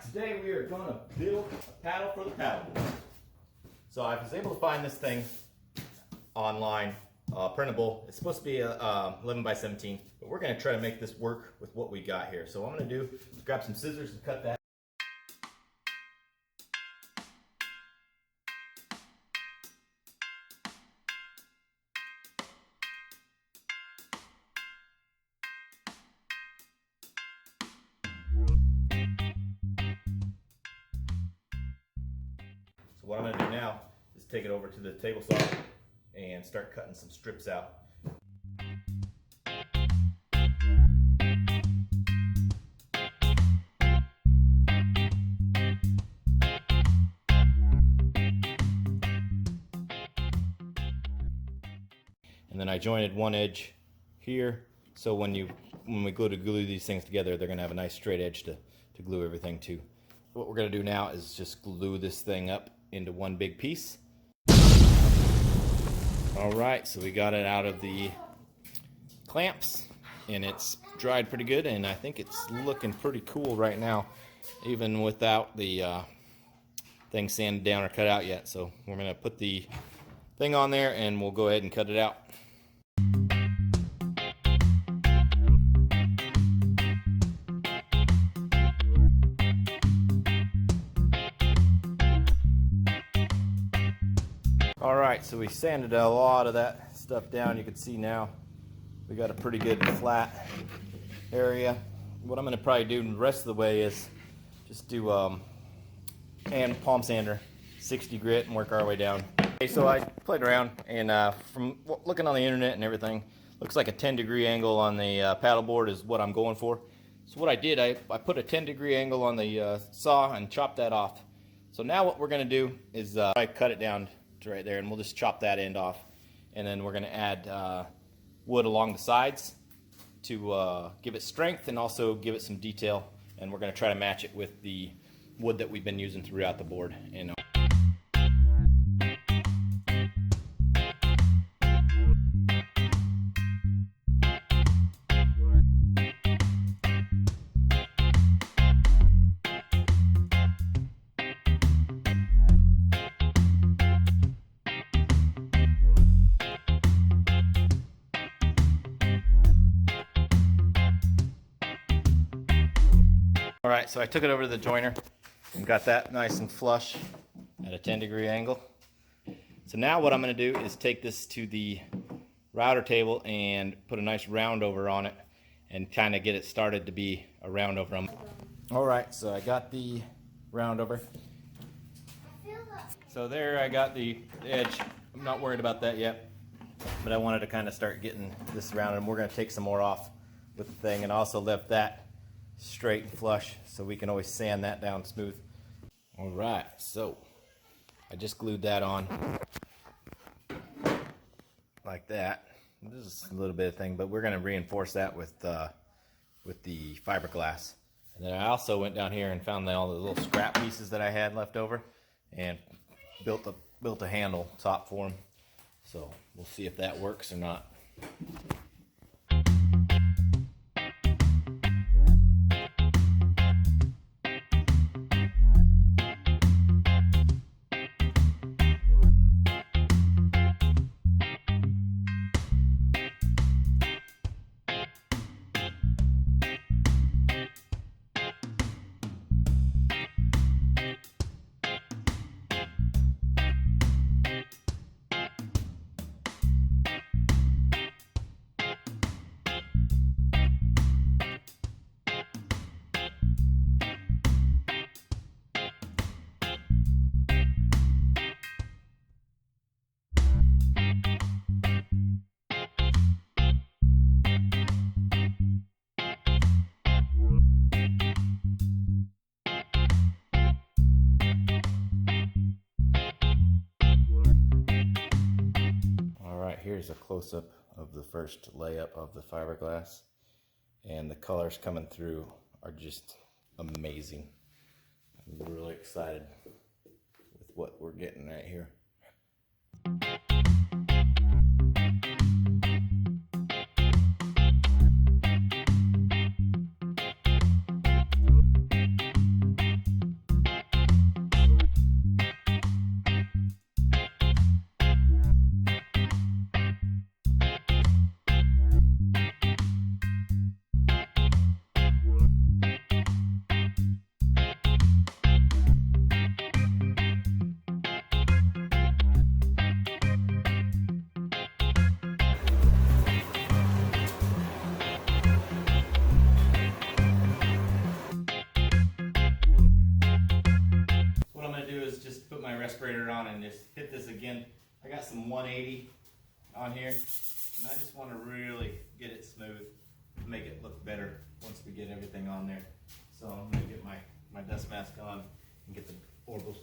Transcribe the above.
today we are going to build a paddle for the paddleboard. So I was able to find this thing online, printable. It's supposed to be 11 by 17, but we're going to try to make this work with what we got here. So what I'm going to do is grab some scissors and cut that. So what I'm going to do now is take it over to the table saw and start cutting some strips out. And then I jointed one edge here, so when we go to glue these things together, they're going to have a nice straight edge to glue everything to. What we're going to do now is just glue this thing up into one big piece. Alright, so we got it out of the clamps and it's dried pretty good, and I think it's looking pretty cool right now, even without the thing sanded down or cut out yet. So we're going to put the thing on there and we'll go ahead and cut it out. Alright, so we sanded a lot of that stuff down. You can see now we got a pretty good flat area. What I'm going to probably do the rest of the way is just do hand palm sander, 60 grit, and work our way down. Okay, so I played around, and from looking on the internet and everything, looks like a 10-degree angle on the paddleboard is what I'm going for. So what I did, I put a 10-degree angle on the saw and chopped that off. So now what we're going to do is I cut it down to right there, and we'll just chop that end off, and then we're going to add wood along the sides to give it strength and also give it some detail, and we're going to try to match it with the wood that we've been using throughout the board. And Alright, so I took it over to the joiner and got that nice and flush at a 10-degree angle. So now what I'm going to do is take this to the router table and put a nice round over on it and kind of get it started to be a round over. Alright, so I got the round over. So there I got the edge. I'm not worried about that yet, but I wanted to kind of start getting this round, and we're going to take some more off with the thing and also left that straight and flush so we can always sand that down smooth. Alright, so I just glued that on like that. This is a little bit of thing, but we're going to reinforce that with the fiberglass. And then I also went down here and found all the little scrap pieces that I had left over and built a handle top for them. So we'll see if that works or not. Here's a close-up of the first layup of the fiberglass, and the colors coming through are just amazing. I'm really excited with what we're getting right here. respirator on and just hit this again. I got some 180 on here, and I just want to really get it smooth, make it look better once we get everything on there. So I'm going to get my dust mask on and get the orbital.